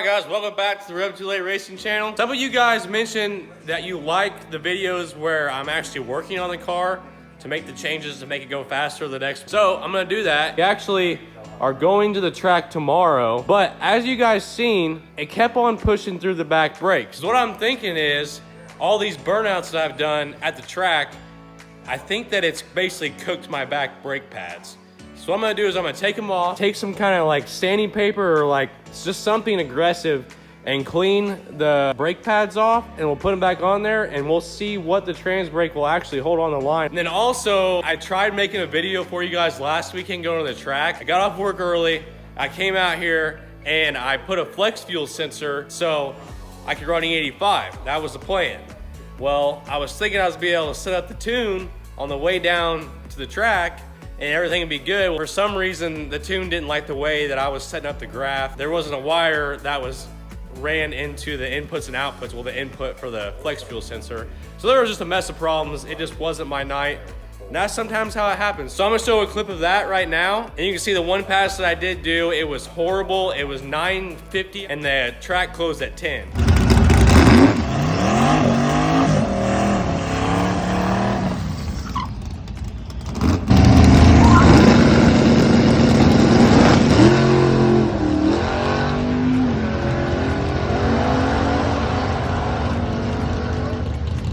Alright guys, welcome back to the Rev 2 Late Racing channel. Some of you guys mentioned that you like the videos where I'm actually working on the car to make the changes to make it go faster the next. So I'm gonna do that. We actually are going to the track tomorrow, but as you guys seen, it kept on pushing through the back brakes. So what I'm thinking is, all these burnouts that I've done at the track, I think that it's basically cooked my back brake pads. So what I'm gonna do is I'm gonna take them off, take some kind of like sanding paper or like just something aggressive and clean the brake pads off, and we'll put them back on there and we'll see what the trans brake will actually hold on the line. And then also, I tried making a video for you guys last weekend going to the track. I got off work early, I came out here and I put a flex fuel sensor so I could run E85. That was the plan. Well, I was thinking I was be able to set up the tune on the way down to the track and everything would be good. For some reason, the tune didn't like the way that I was setting up the graph. There wasn't a wire that was ran into the inputs and outputs, well, the input for the flex fuel sensor. So there was just a mess of problems. It just wasn't my night. And that's sometimes how it happens. So I'm gonna show a clip of that right now. And you can see the one pass that I did do, it was horrible. It was 9:50 and the track closed at 10.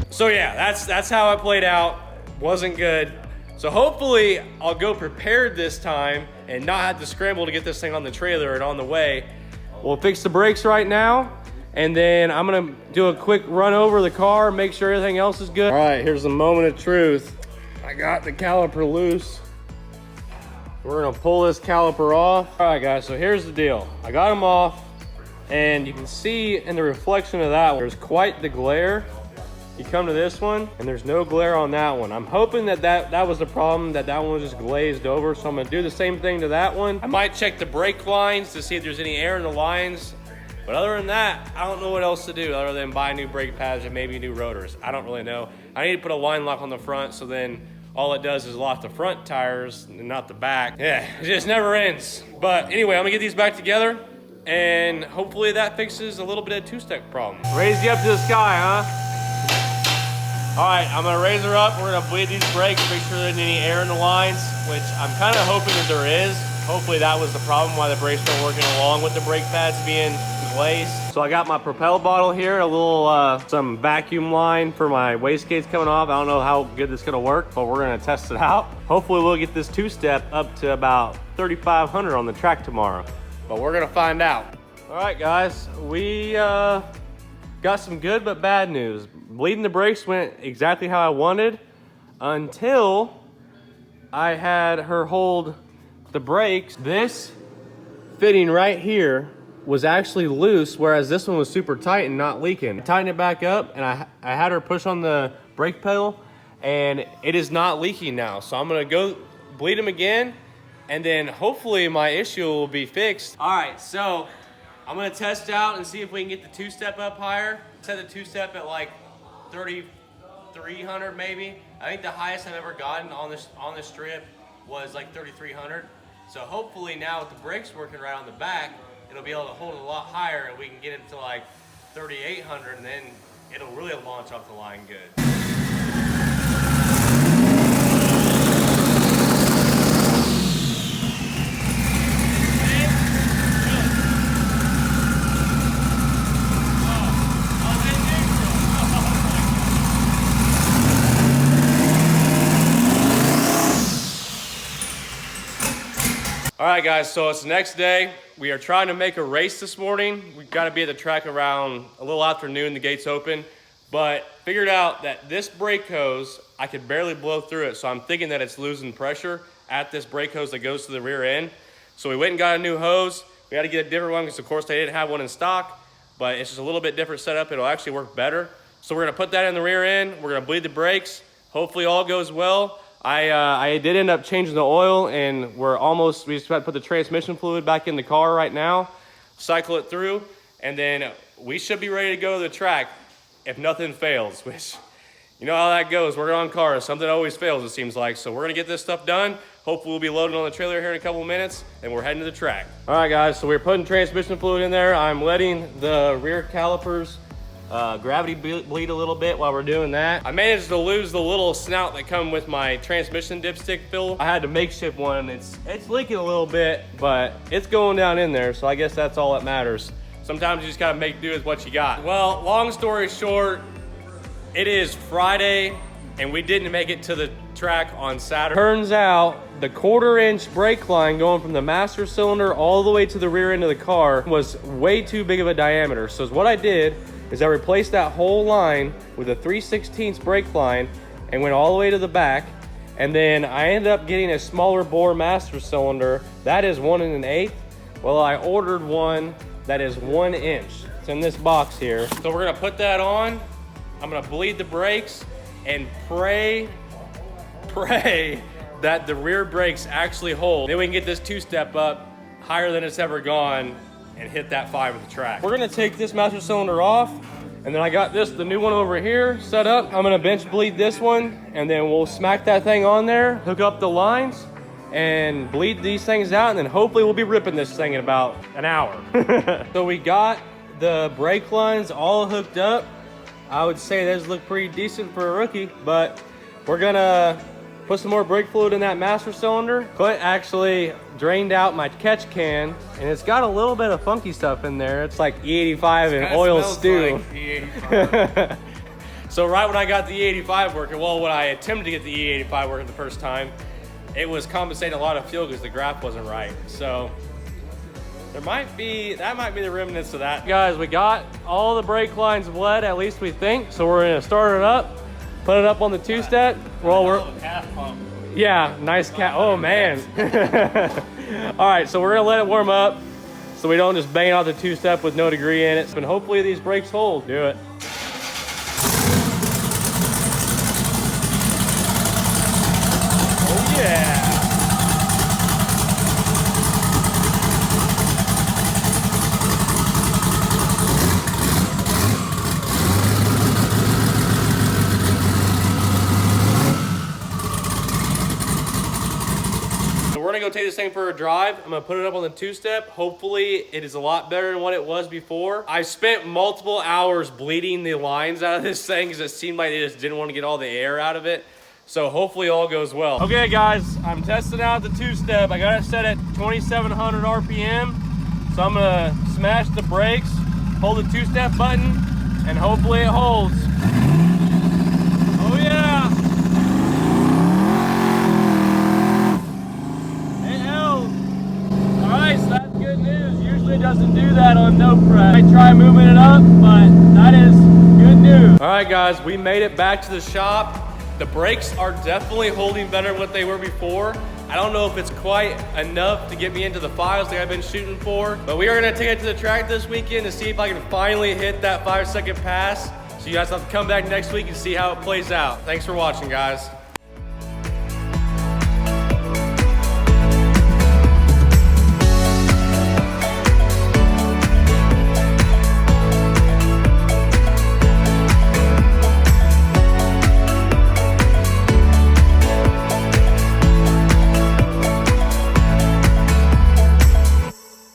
So yeah, that's how it played out. Wasn't good. So hopefully I'll go prepared this time and not have to scramble to get this thing on the trailer and on the way. We'll fix the brakes right now, and then I'm gonna do a quick run over the car, make sure everything else is good. All right, here's the moment of truth. I got the caliper loose. We're gonna pull this caliper off. All right guys, so here's the deal. I got them off, and you can see in the reflection of that, there's quite the glare. You come to this one and there's no glare on that one. I'm hoping that was the problem, that one was just glazed over. So I'm gonna do the same thing to that one. I might check the brake lines to see if there's any air in the lines. But other than that, I don't know what else to do other than buy new brake pads and maybe new rotors. I don't really know. I need to put a line lock on the front, so then all it does is lock the front tires and not the back. Yeah, it just never ends. But anyway, I'm gonna get these back together and hopefully that fixes a little bit of two-step problem. Raise you up to the sky, huh? All right, I'm gonna raise her up. We're gonna bleed these brakes, make sure there isn't any air in the lines, which I'm kind of hoping that there is. Hopefully that was the problem why the brakes weren't working along with the brake pads being glazed. So I got my Propel bottle here, a little, some vacuum line for my wastegates coming off. I don't know how good this is gonna work, but we're gonna test it out. Hopefully we'll get this two-step up to about 3,500 on the track tomorrow, but we're gonna find out. All right, guys, we got some good but bad news. Bleeding the brakes went exactly how I wanted until I had her hold the brakes. This fitting right here was actually loose, whereas this one was super tight and not leaking. I tightened it back up and I had her push on the brake pedal and it is not leaking now. So I'm gonna go bleed them again and then hopefully my issue will be fixed. All right, so I'm gonna test out and see if we can get the two-step up higher. Set the two-step at like 3,300 maybe. I think the highest I've ever gotten on this strip was like 3,300. So hopefully now with the brakes working right on the back, it'll be able to hold it a lot higher and we can get it to like 3,800 and then it'll really launch off the line good. All right guys, so it's the next day. We are trying to make a race this morning. We've got to be at the track around a little after noon, the gates open, but figured out that this brake hose, I could barely blow through it. So I'm thinking that it's losing pressure at this brake hose that goes to the rear end. So we went and got a new hose. We got to get a different one because of course they didn't have one in stock, but it's just a little bit different setup. It'll actually work better. So we're gonna put that in the rear end. We're gonna bleed the brakes. Hopefully all goes well. I did end up changing the oil and we just about to put the transmission fluid back in the car right now, cycle it through, and then we should be ready to go to the track if nothing fails, which You know how that goes. We're on cars. Something always fails, it seems like. So we're going to get this stuff done. Hopefully we'll be loading on the trailer here in a couple of minutes, and we're heading to the track. All right, guys, so we're putting transmission fluid in there. I'm letting the rear calipers gravity bleed a little bit while we're doing that. I managed to lose the little snout that come with my transmission dipstick fill. I had to makeshift one. It's leaking a little bit, but it's going down in there, so I guess that's all that matters. Sometimes you just gotta make do with what you got. Well, long story short, it is Friday, and we didn't make it to the track on Saturday. Turns out the 1/4-inch brake line going from the master cylinder all the way to the rear end of the car was way too big of a diameter. So what I did is I replaced that whole line with a 3/16 brake line and went all the way to the back. And then I ended up getting a smaller bore master cylinder. That is 1 1/8. Well, I ordered one that is 1 inch. It's in this box here. So we're gonna put that on. I'm gonna bleed the brakes and pray that the rear brakes actually hold. Then we can get this 2-step up higher than it's ever gone and hit that 5 at the track. We're gonna take this master cylinder off, and then I got the new one over here set up. I'm gonna bench bleed this one, and then we'll smack that thing on there, hook up the lines, and bleed these things out, and then hopefully we'll be ripping this thing in about an hour. So we got the brake lines all hooked up. I would say those look pretty decent for a rookie, but we're gonna put some more brake fluid in that master cylinder. Clint actually drained out my catch can, and it's got a little bit of funky stuff in there. It's like E85 and oil stew. Like E85. So right when I got the E85 working, well, when I attempted to get the E85 working the first time, it was compensating a lot of fuel because the graph wasn't right. So that might be the remnants of that. Guys, we got all the brake lines bled, at least we think. So we're gonna start it up, put it up on the 2-step. Well, yeah, nice cat. Oh man. All right, so we're gonna let it warm up so we don't just bang out the 2-step with no degree in it. And hopefully these brakes hold. Do it. Oh yeah. We're gonna go take this thing for a drive. I'm gonna put it up on the 2-step. Hopefully it is a lot better than what it was before. I spent multiple hours bleeding the lines out of this thing because it seemed like they just didn't want to get all the air out of it. So hopefully all goes well. Okay guys, I'm testing out the 2-step. I got it set at 2,700 RPM. So I'm gonna smash the brakes, hold the 2-step button, and hopefully it holds. Oh yeah. So that's good news. Usually it doesn't do that on no press. I try moving it up, but that is good news. All right, guys, we made it back to the shop. The brakes are definitely holding better than what they were before. I don't know if it's quite enough to get me into the 5s like I've been shooting for, but we are gonna take it to the track this weekend to see if I can finally hit that 5-second pass. So you guys have to come back next week and see how it plays out. Thanks for watching, guys.